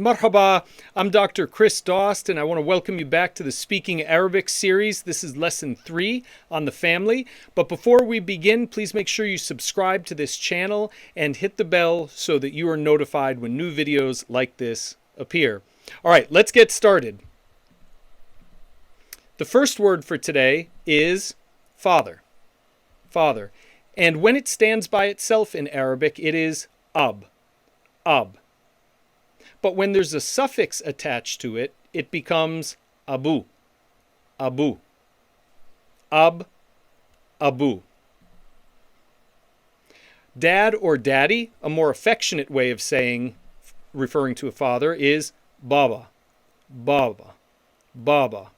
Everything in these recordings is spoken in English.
Marhaba, I'm Dr. Chris Dost, and I want to welcome you back to the Speaking Arabic series. This is lesson 3 on the family. But before we begin, please make sure you subscribe to this channel and hit the bell so that you are notified when new videos like this appear. All right, let's get started. The first word for today is father. Father. And when it stands by itself in Arabic, it is ab. Ab. But when there's a suffix attached to it, it becomes abu. Abu. Ab, abu. Dad or daddy, a more affectionate way of saying, referring to a father, is baba. Baba. Baba.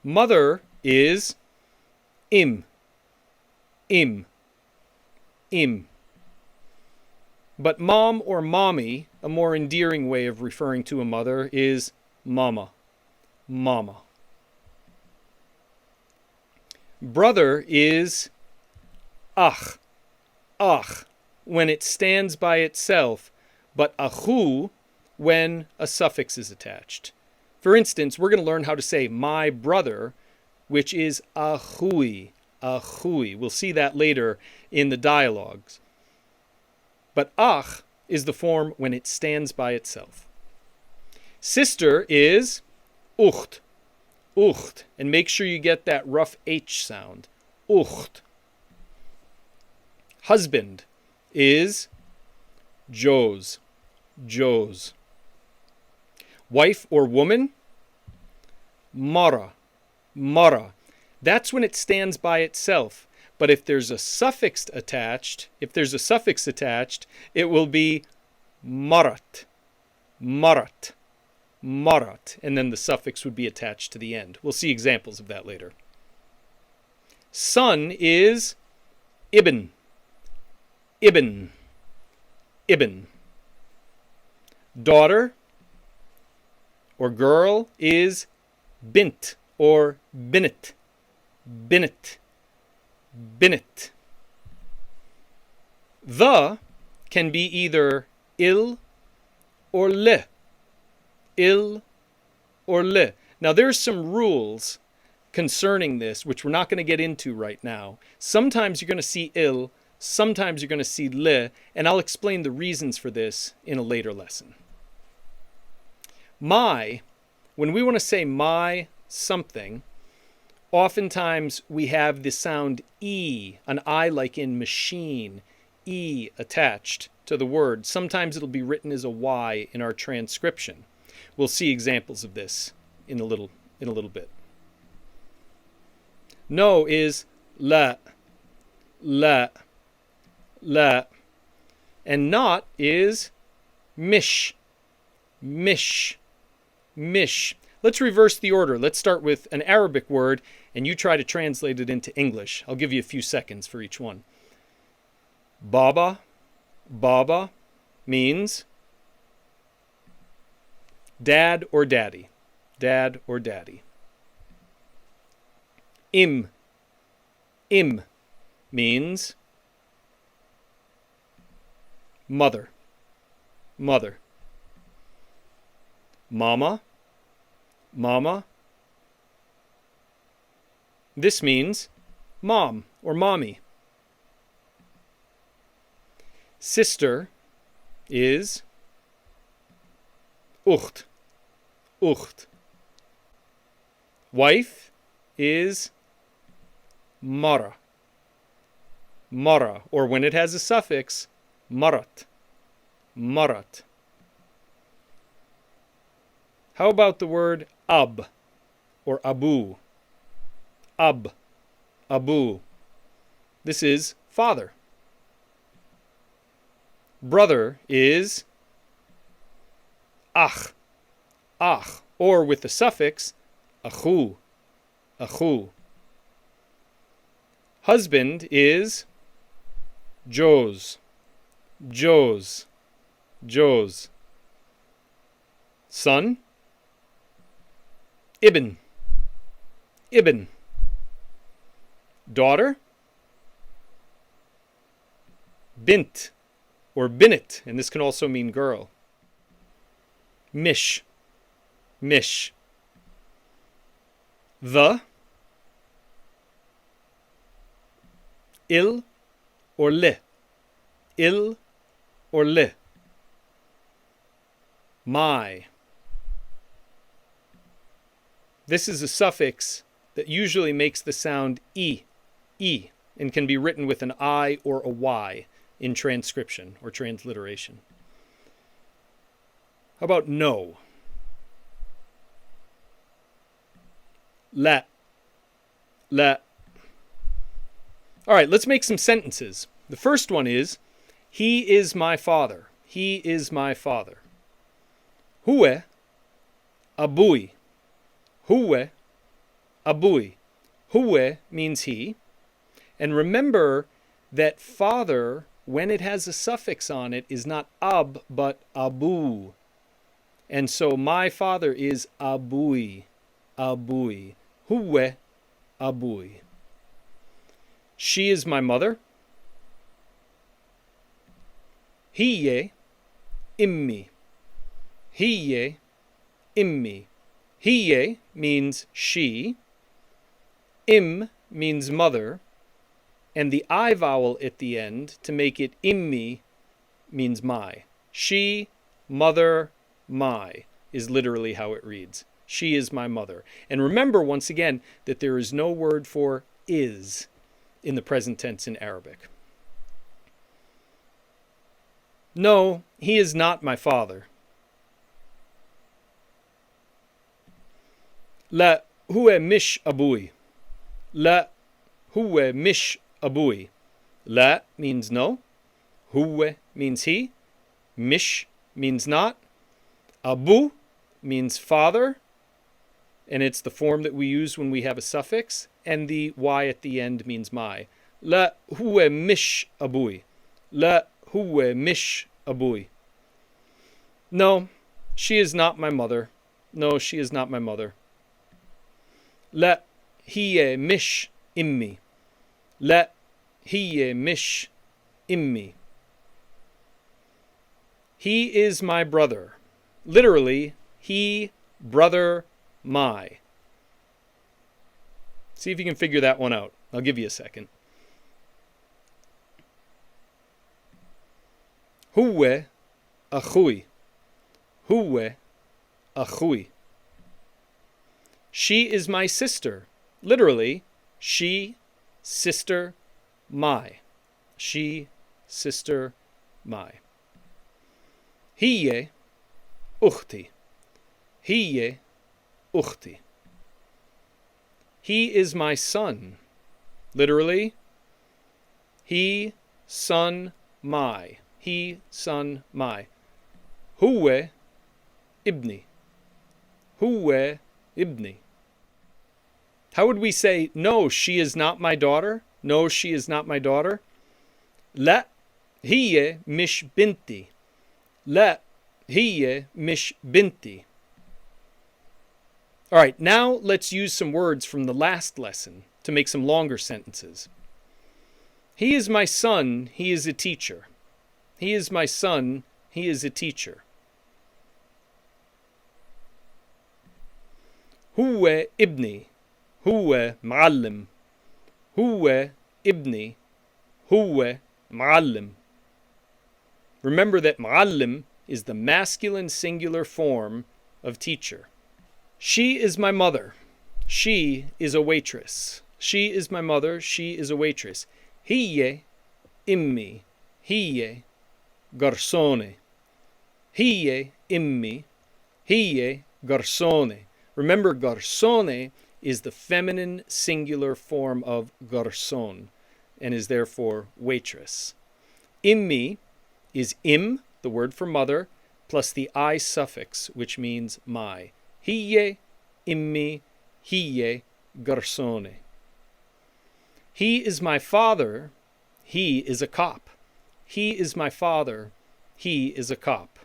Mother is im. Im. Im. But mom or mommy, a more endearing way of referring to a mother, is mama. Mama. Brother is ach. Ach, when it stands by itself, but achu when a suffix is attached. For instance, we're going to learn how to say my brother, which is achui. Achui. We'll see that later in the dialogues. But ach is the form when it stands by itself. Sister is ucht. Ucht. And make sure you get that rough H sound. Ucht. Husband is Joz. Joz. Wife or woman? Mara. Mara. That's when it stands by itself. But if there's a suffix attached, it will be marat. Marat. Marat. And then the suffix would be attached to the end. We'll see examples of that later. Son is ibn. Ibn. Ibn. Daughter or girl is bint or binit. Binit. Binit. The can be either il or le. Il or le. Now there's some rules concerning this, which we're not going to get into right now. Sometimes you're going to see il, sometimes you're going to see le, and I'll explain the reasons for this in a later lesson. My, when we want to say my something, oftentimes we have the sound E, an I like in machine, E attached to the word. Sometimes it'll be written as a Y in our transcription. We'll see examples of this in a little bit. No is la, la, la. And not is mish, mish, mish. Let's reverse the order. Let's start with an Arabic word, and you try to translate it into English. I'll give you a few seconds for each one. Baba, baba means dad or daddy. Dad or daddy. Im means mother. Mother. Mama. Mama. This means mom or mommy. Sister is ucht. Ucht. Wife is mara. Mara, or when it has a suffix, marat. Marat. How about the word ab or abu? Ab, abu. This is father. Brother is ach, ach, or with the suffix achu, achu. Husband is joz, joz, joz. Son, ibn, ibn. Daughter, bint, or binit, and this can also mean girl. Mish, mish. The, il or le, il or le. My. This is a suffix that usually makes the sound e, and can be written with an I or a Y in transcription or transliteration. How about no? La, la. All right, let's make some sentences. The first one is, he is my father. He is my father. Hue abui. Hue abui. Hue means he. And remember that father, when it has a suffix on it, is not ab, but abu. And so my father is abui. Abui. Hue abui. She is my mother. Hiye immi. Hiye immi. Hiye means she. Im means mother. And the I vowel at the end, to make it immi, means my. She, mother, my, is literally how it reads. She is my mother. And remember, once again, that there is no word for is in the present tense in Arabic. No, he is not my father. La huwa mish abui. La huwa mish abui. La means no. Huwa means he. Mish means not. Abu means father. And it's the form that we use when we have a suffix. And the Y at the end means my. La huwa mish abui. La huwa mish abui. No, she is not my mother. No, she is not my mother. La hiya mish immi. La hiya mish immi. He is my brother. Literally, he, brother, my. See if you can figure that one out. I'll give you a second. Huwe achui. Huwe achui. She is my sister. Literally, she, sister, my. She, sister, my. Hiye ukhti. Hiye ukhti. He is my son. Literally, he, son, my. He, son, my. Huwe ibni. Huwe ibni. How would we say, no, she is not my daughter? No, she is not my daughter. La hiye mish binti. La hiye mish binti. All right, now let's use some words from the last lesson to make some longer sentences. He is my son, he is a teacher. He is my son, he is a teacher. Huwe ibni. Huwe معلم. Huwe ibni. Huwe معلم. Remember that معلم is the masculine singular form of teacher. She is my mother. She is a waitress. She is my mother. She is a waitress. Hiye immi. Hiye garsone. Hiye immi. Hiye garsone. Remember, garsone is the feminine singular form of garson and is therefore waitress. Immi is im, the word for mother, plus the I suffix, which means my. Hiye immi, hiye garsone. He is my father. He is a cop. He is my father. He is a cop.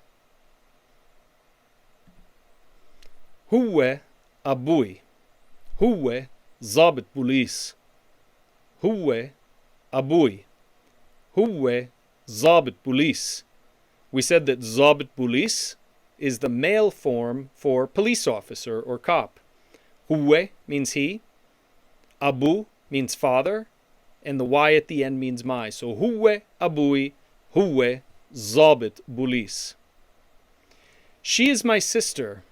Huwe abui. Huwe zabit police. Huwe abui. Huwe Zabit police. We said that Zabit police is the male form for police officer or cop. Huwe means he. Abu means father. And the Y at the end means my. So huwe abui, huwe Zabit police. She is my sister.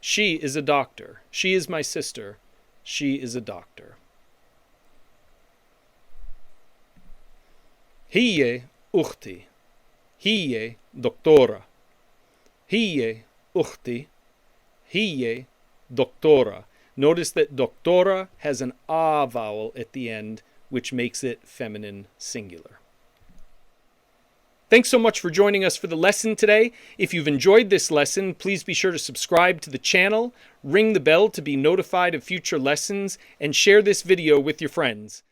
She is a doctor. She is my sister. She is a doctor. Hiye ukhti. Hiye doktora. Hiye ukhti. Hiye doktora. Notice that doktora has an A vowel at the end, which makes it feminine singular. Thanks so much for joining us for the lesson today. If you've enjoyed this lesson, please be sure to subscribe to the channel, ring the bell to be notified of future lessons, and share this video with your friends.